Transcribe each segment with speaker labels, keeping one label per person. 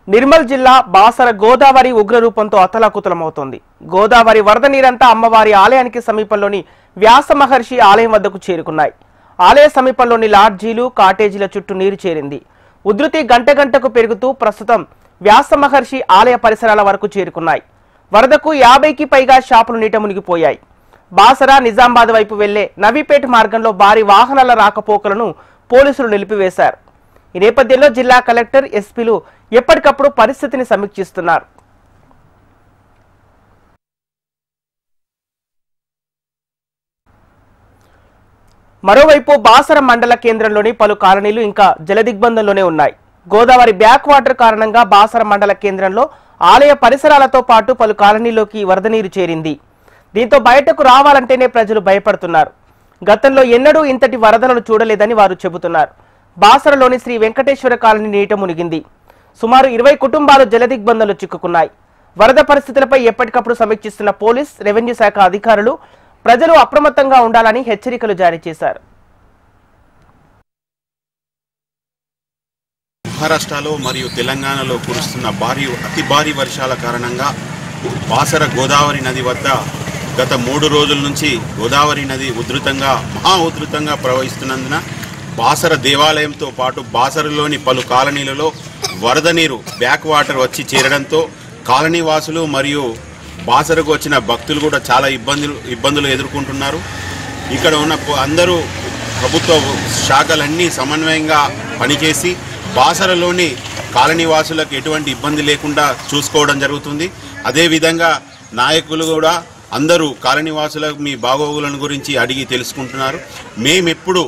Speaker 1: నిర్మల్ జిల్లా బాసర గోదావరి ఉగ్రరూపంతో అతలాకుతలమవుతోంది. గోదావరి వరద నీరంతా అమ్మవారి ఆలయానికి సమీపంలోని వ్యాస మహర్షి ఆలయం వద్దకు చేరుకున్నాయి. ఆలయ సమీపంలోని లాడ్జీలు, కాటేజీల చుట్టూ నీరు చేరింది. ఉధృతి గంట గంటకు పెరుగుతూ ప్రస్తుతం వ్యాస మహర్షి ఆలయ పరిసరాల వరకు చేరుకున్నాయి. వరదకు 50కి పైగా షాపులు నీట మునిగిపోయాయి. బాసర, నిజామాబాద్ వైపు వెళ్లే నవీపేట మార్గంలో భారీ వాహనాల రాకపోకలను పోలీసులు నిలిపివేశారు. ఈ నేపథ్యంలో జిల్లా కలెక్టర్, ఎస్పీలు ఎప్పటికప్పుడు పరిస్థితిని సమీక్షిస్తున్నారు. మరోవైపు బాసర మండల కేంద్రంలోని పలు కాలనీలు ఇంకా జలదిగ్బంధంలోనే ఉన్నాయి. గోదావరి బ్యాక్ వాటర్ కారణంగా బాసర మండల కేంద్రంలో ఆలయ పరిసరాలతో పాటు పలు కాలనీలోకి వరద నీరు చేరింది. దీంతో బయటకు రావాలంటేనే ప్రజలు భయపడుతున్నారు. గతంలో ఎన్నడూ ఇంతటి వరదలను చూడలేదని వారు చెబుతున్నారు. బాసరలోని శ్రీ వెంకటేశ్వర కాలనీ నీట మునిగింది. సుమారు 20 కుటుంబాలు జలదిగ్బంధంలో చిక్కుకున్నాయి. వరద పరిస్థితులపై ఎప్పటికప్పుడు సమీక్షిస్తున్న పోలీస్, రెవెన్యూ శాఖ అధికారులు ప్రజలు అప్రమత్తంగా ఉండాలని హెచ్చరికలు జారీ చేశారు.
Speaker 2: మహారాష్ట్రలో మరియు తెలంగాణలో కురుస్తున్న అతి భారీ వర్షాల కారణంగా బాసర గోదావరి నది వద్ద గత 3 రోజుల నుంచి గోదావరి నది మహా ఉధృతంగా ప్రవహిస్తున్నందున బాసర దేవాలయంతో పాటు బాసరలోని పలు కాలనీలలో వరద నీరు బ్యాక్ వాటర్ వచ్చి చేరడంతో కాలనీ వాసులు మరియు బాసరకు వచ్చిన భక్తులు కూడా చాలా ఇబ్బందులు ఎదుర్కొంటున్నారు. ఇక్కడ ఉన్న అందరూ ప్రభుత్వ శాఖలన్నీ సమన్వయంగా పనిచేసి బాసరలోని కాలనీ వాసులకు ఎటువంటి ఇబ్బంది లేకుండా చూసుకోవడం జరుగుతుంది. అదేవిధంగా నాయకులు కూడా అందరూ కాలనీ వాసులకు మీ బాగోగులను గురించి అడిగి తెలుసుకుంటున్నారు. మేమెప్పుడు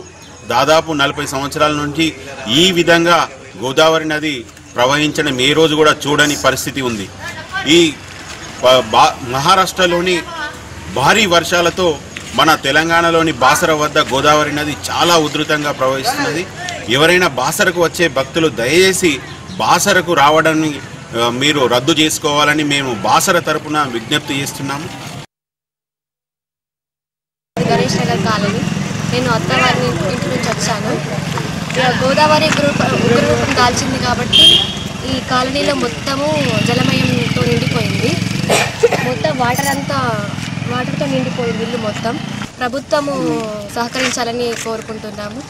Speaker 2: దాదాపు 40 సంవత్సరాల నుంచి ఈ విధంగా గోదావరి నది ప్రవహించడం ఏ రోజు కూడా చూడని పరిస్థితి ఉంది. ఈ మహారాష్ట్రలోని భారీ వర్షాలతో మన తెలంగాణలోని బాసర వద్ద గోదావరి నది చాలా ఉధృతంగా ప్రవహిస్తున్నది. ఎవరైనా బాసరకు వచ్చే భక్తులు దయచేసి బాసరకు రావడాన్ని మీరు రద్దు చేసుకోవాలని మేము బాసర తరపున విజ్ఞప్తి చేస్తున్నాము.
Speaker 3: గణేష్ నగర్ కాలనీ, నేను అత్తవారి ఇంటి నుంచి వచ్చాను. గోదావరి ఉగ్రరూపం దాల్చింది కాబట్టి ఈ కాలనీలో మొత్తము జలమయంతో నిండిపోయింది. మొత్తం వాటర్తో నిండిపోయింది ఇల్లు మొత్తం. ప్రభుత్వము సహకరించాలని కోరుకుంటున్నాము.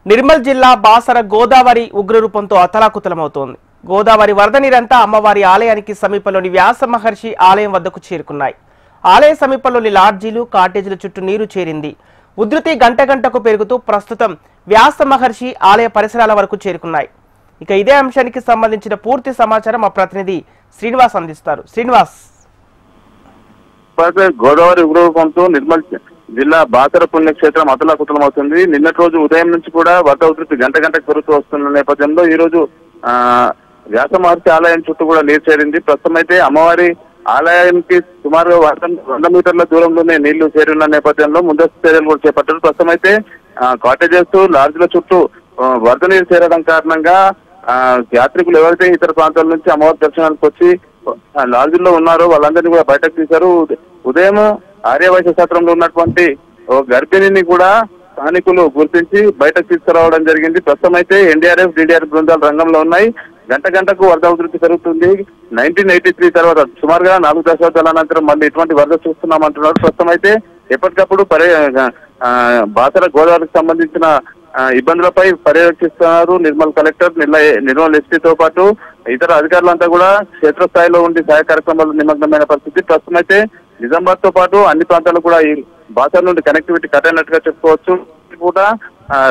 Speaker 1: నిర్మల్ జిల్లా బాసర గోదావరి ఉగ్రరూపంతో అతలాకుతలమవుతోంది. గోదావరి వరద నీరంతా అమ్మవారి ఆలయానికి సమీపంలోని వ్యాస మహర్షి ఆలయం వద్దకు చేరుకున్నాయి. ఆలయ సమీపంలోని లాడ్జీలు, కాటేజీల చుట్టూ నీరు చేరింది. ఉధృతి గంట గంటకు పెరుగుతూ ప్రస్తుతం వ్యాస మహర్షి ఆలయ పరిసరాల వరకు చేరుకున్నాయి. ఇక ఇదే అంశానికి సంబంధించిన పూర్తి సమాచారం మా ప్రతినిధి శ్రీనివాస్ అందిస్తారు. శ్రీనివాస్,
Speaker 4: గోదావరి ఉగ్రరూపంతో నిర్మల్ జిల్లా బాసర పుణ్యక్షేత్రం అతలాకుతలమవుతుంది. నిన్నటి రోజు ఉదయం నుంచి కూడా వరద ఉధృతి గంట గంటకు పెరుగుతూ వస్తున్న నేపథ్యంలో ఈ రోజు వ్యాస మహర్షి ఆలయం చుట్టూ కూడా నీరు చేరింది. ప్రస్తుతం అయితే అమ్మవారి ఆలయానికి సుమారుగా 100 మీటర్ల దూరంలోనే నీళ్లు చేరిన నేపథ్యంలో ముందస్తు చర్యలు కూడా చేపట్టారు. ప్రస్తుతం అయితే కాటేజెస్, లాడ్జ్ల చుట్టూ వరద నీరు చేరడం కారణంగా యాత్రికులు ఎవరైతే ఇతర ప్రాంతాల నుంచి అమ్మవారి దర్శనానికి వచ్చి లాడ్జీల్లో ఉన్నారో వాళ్ళందరినీ కూడా బయటకు తీశారు. ఉదయం ఆర్యవైశ్య సత్రంలో ఉన్నటువంటి గర్భిణిని కూడా స్థానికులు గుర్తించి బయటకు తీసుకురావడం జరిగింది. ప్రస్తుతం అయితే ఎన్డీఆర్ఎఫ్, డీడీఆర్ఎఫ్ బృందాలు రంగంలో ఉన్నాయి. గంట గంటకు వరద ఉధృతి పెరుగుతుంది. 1983 తర్వాత సుమారుగా 4 దశాబ్దాల అనంతరం మళ్ళీ ఇటువంటి వరద చూస్తున్నామంటున్నారు. ప్రస్తుతం అయితే ఎప్పటికప్పుడు బాసర గోదావరికి సంబంధించిన ఇబ్బందులపై పర్యవేక్షిస్తున్నారు నిర్మల్ కలెక్టర్, నిర్మల్ ఎస్పీతో పాటు ఇతర అధికారులంతా కూడా క్షేత్రస్థాయిలో ఉండి సహాయ కార్యక్రమాలు నిమగ్నమైన పరిస్థితి. ప్రస్తుతం అయితే నిజామాబాద్ తో పాటు అన్ని ప్రాంతాలు కూడా ఈ బాసర నుండి కనెక్టివిటీ కట్ అయినట్టుగా చెప్పుకోవచ్చు. కూడా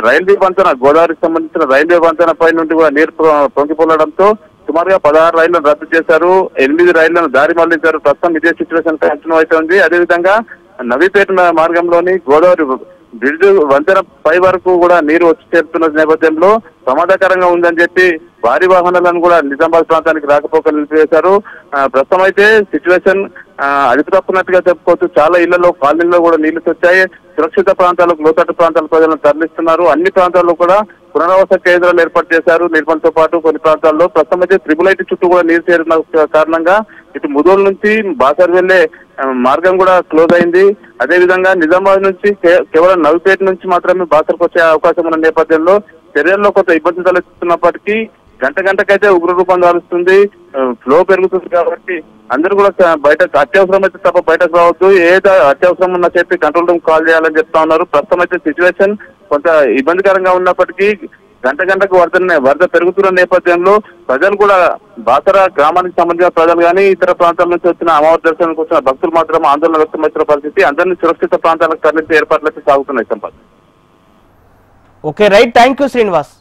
Speaker 4: రైల్వే వంతెన, గోదావరికి సంబంధించిన రైల్వే వంతెన పై నుండి కూడా నీరు పొంగిపోవడంతో సుమారుగా 16 రైళ్లను రద్దు చేశారు, 8 రైళ్లను దారి మళ్లించారు. ప్రస్తుతం ఇదే సిచ్యువేషన్ కంటిన్యూ అవుతుంది. అదేవిధంగా నవీపేట మార్గంలోని గోదావరి బ్రిడ్జ్ వంతెన పై వరకు కూడా నీరు వచ్చి చేరుతున్న నేపథ్యంలో ప్రమాదకరంగా ఉందని చెప్పి భారీ వాహనాలను కూడా నిజామాబాద్ ప్రాంతానికి రాకపోకలు నిలిపివేశారు. ప్రస్తుతం అయితే సిచ్యువేషన్ అదుపు తప్పున్నట్టుగా చెప్పుకోవచ్చు. చాలా ఇళ్లలో, కాలనీల్లో కూడా నీళ్లు వచ్చాయి. సురక్షిత ప్రాంతాలకు, లోతట్టు ప్రాంతాల ప్రజలను తరలిస్తున్నారు. అన్ని ప్రాంతాల్లో కూడా పునరావాస కేంద్రాలు ఏర్పాటు చేశారు నిర్మల్తో పాటు కొన్ని ప్రాంతాల్లో. ప్రస్తుతం అయితే త్రిబులైట్ చుట్టూ కూడా నీరు చేరిన కారణంగా ఇటు ముదోల్ నుంచి బాసర్ వెళ్లే మార్గం కూడా క్లోజ్ అయింది. అదేవిధంగా నిజామాబాద్ నుంచి కేవలం నవీపేట నుంచి మాత్రమే బాసర్కు వచ్చే అవకాశం ఉన్న నేపథ్యంలో చర్యల్లో కొంత ఇబ్బంది తలెత్తుతున్నప్పటికీ గంటకైతే ఉగ్ర రూపం దాలుస్తుంది, ఫ్లో పెరుగుతుంది. కాబట్టి అందరూ కూడా బయటకు అత్యవసరం అయితే తప్ప బయటకు రావద్దు, ఏదో అత్యవసరం ఉన్నా చెప్పి కంట్రోల్ రూమ్ కాల్ చేయాలని చెప్తా ఉన్నారు. ప్రస్తుతం అయితే సిచ్యువేషన్ కొంత ఇబ్బందికరంగా ఉన్నప్పటికీ గంటకు వరద పెరుగుతున్న నేపథ్యంలో ప్రజలు కూడా బాసర గ్రామానికి సంబంధించిన ప్రజలు కానీ ఇతర ప్రాంతాల నుంచి వచ్చిన అమ్మవారి దర్శనానికి వచ్చిన భక్తులు మాత్రం ఆందోళన వ్యక్తమవుతున్న పరిస్థితి. అందరినీ సురక్షిత ప్రాంతాలకు తరలించే ఏర్పాట్లయితే సాగుతున్నాయి. Sampath.
Speaker 1: Okay right, thank you Srinivas.